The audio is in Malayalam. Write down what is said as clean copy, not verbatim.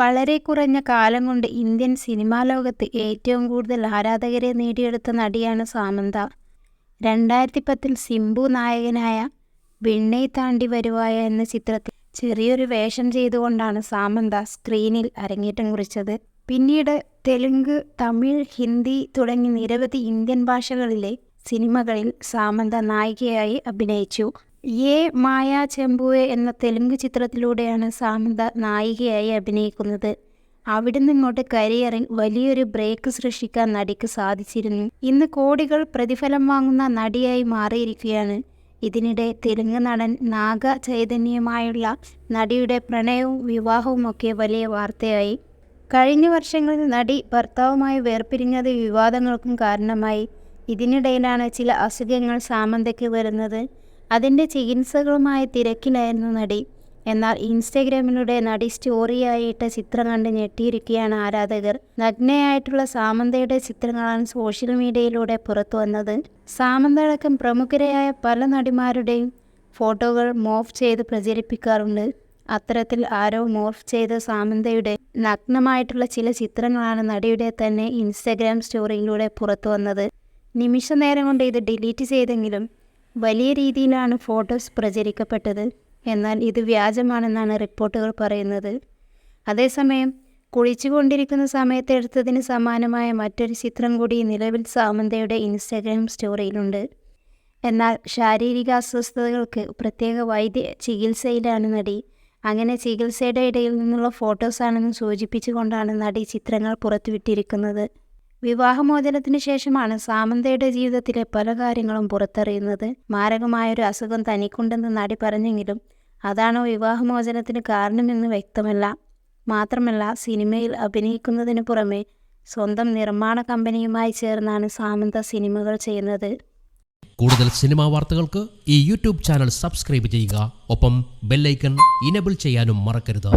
വളരെ കുറഞ്ഞ കാലം കൊണ്ട് ഇന്ത്യൻ സിനിമാ ലോകത്ത് ഏറ്റവും കൂടുതൽ ആരാധകരെ നേടിയെടുത്ത നടിയാണ് സാമന്ത. 2010 സിംബു നായകനായ വിണ്ണൈ താണ്ടി വരുവായ എന്ന ചിത്രത്തിൽ ചെറിയൊരു വേഷം ചെയ്തുകൊണ്ടാണ് സാമന്ത സ്ക്രീനിൽ അരങ്ങേറ്റം കുറിച്ചത്. പിന്നീട് തെലുങ്ക്, തമിഴ്, ഹിന്ദി തുടങ്ങി നിരവധി ഇന്ത്യൻ ഭാഷകളിലെ സിനിമകളിൽ സാമന്ത നായികയായി അഭിനയിച്ചു. യേ മായാ ചെമ്പുവെ എന്ന തെലുങ്ക് ചിത്രത്തിലൂടെയാണ് സാമന്ത നായികയായി അഭിനയിക്കുന്നത്. അവിടെ നിന്നിങ്ങോട്ട് കരിയറിൽ വലിയൊരു ബ്രേക്ക് സൃഷ്ടിക്കാൻ നടിക്ക് സാധിച്ചിരുന്നു. ഇന്ന് കോടികൾ പ്രതിഫലം വാങ്ങുന്ന നടിയായി മാറിയിരിക്കുകയാണ്. ഇതിനിടെ തെലുങ്ക് നടൻ നാഗ ചൈതന്യയുമായുള്ള നടിയുടെ പ്രണയവും വിവാഹവും ഒക്കെ വലിയ വാർത്തയായി. കഴിഞ്ഞ വർഷങ്ങളിൽ നടി ഭർത്താവുമായി വേർപിരിഞ്ഞത് വിവാദങ്ങൾക്കും കാരണമായി. ഇതിനിടയിലാണ് ചില അസുഖങ്ങൾ സാമന്തയ്ക്ക് വരുന്നത്. അതിൻ്റെ ചികിത്സകളുമായി തിരക്കിലായിരുന്നു നടി. എന്നാൽ ഇൻസ്റ്റഗ്രാമിലൂടെ നടി സ്റ്റോറിയായി ഇട്ട ചിത്രം കണ്ട് ഞെട്ടിയിരിക്കുകയാണ് ആരാധകർ. നഗ്നയായിട്ടുള്ള സാമന്തയുടെ ചിത്രങ്ങളാണ് സോഷ്യൽ മീഡിയയിലൂടെ പുറത്തു വന്നത്. സാമന്ത അടക്കം പ്രമുഖരായ പല നടിമാരുടെയും ഫോട്ടോകൾ മോർഫ് ചെയ്ത് പ്രചരിപ്പിക്കാറുണ്ട്. അത്തരത്തിൽ ആരോ മോർഫ് ചെയ്ത സാമന്തയുടെ നഗ്നമായിട്ടുള്ള ചില ചിത്രങ്ങളാണ് നടിയുടെ തന്നെ ഇൻസ്റ്റഗ്രാം സ്റ്റോറിയിലൂടെ പുറത്തു വന്നത്. നിമിഷ നേരം കൊണ്ട് ഇത് ഡിലീറ്റ് ചെയ്തെങ്കിലും വലിയ രീതിയിലാണ് ഫോട്ടോസ് പ്രചരിക്കപ്പെട്ടത്. എന്നാൽ ഇത് വ്യാജമാണെന്നാണ് റിപ്പോർട്ടുകൾ പറയുന്നത്. അതേസമയം കുളിച്ചുകൊണ്ടിരിക്കുന്ന സമയത്ത് എടുത്തതിന് സമാനമായ മറ്റൊരു ചിത്രം കൂടി നിലവിൽ സാമന്തയുടെ ഇൻസ്റ്റഗ്രാം സ്റ്റോറിയിലുണ്ട്. എന്നാൽ ശാരീരിക അസ്വസ്ഥതകൾക്ക് പ്രത്യേക വൈദ്യ ചികിത്സയിലാണ് നടി. അങ്ങനെ ചികിത്സയുടെ ഇടയിൽ നിന്നുള്ള ഫോട്ടോസാണെന്ന് സൂചിപ്പിച്ചുകൊണ്ടാണ് നടി ചിത്രങ്ങൾ പുറത്തുവിട്ടിരിക്കുന്നത്. വിവാഹമോചനത്തിന് ശേഷമാണ് സാമന്തയുടെ ജീവിതത്തിലെ പല കാര്യങ്ങളും പുറത്തറിയുന്നത്. മാരകമായൊരു അസുഖം തനിക്കുണ്ടെന്ന് നടി പറഞ്ഞെങ്കിലും അതാണോ വിവാഹമോചനത്തിന് കാരണമെന്ന് വ്യക്തമല്ല. മാത്രമല്ല, സിനിമയിൽ അഭിനയിക്കുന്നതിന് പുറമെ സ്വന്തം നിർമ്മാണ കമ്പനിയുമായി ചേർന്നാണ് സാമന്ത സിനിമകൾ ചെയ്യുന്നത്. കൂടുതൽ സിനിമാ വാർത്തകൾക്ക് ഈ യൂട്യൂബ് ചാനൽ സബ്സ്ക്രൈബ് ചെയ്യുക. ഒപ്പം ബെല്ലൈക്കൺ ഇനേബിൾ ചെയ്യാനും മറക്കരുത്.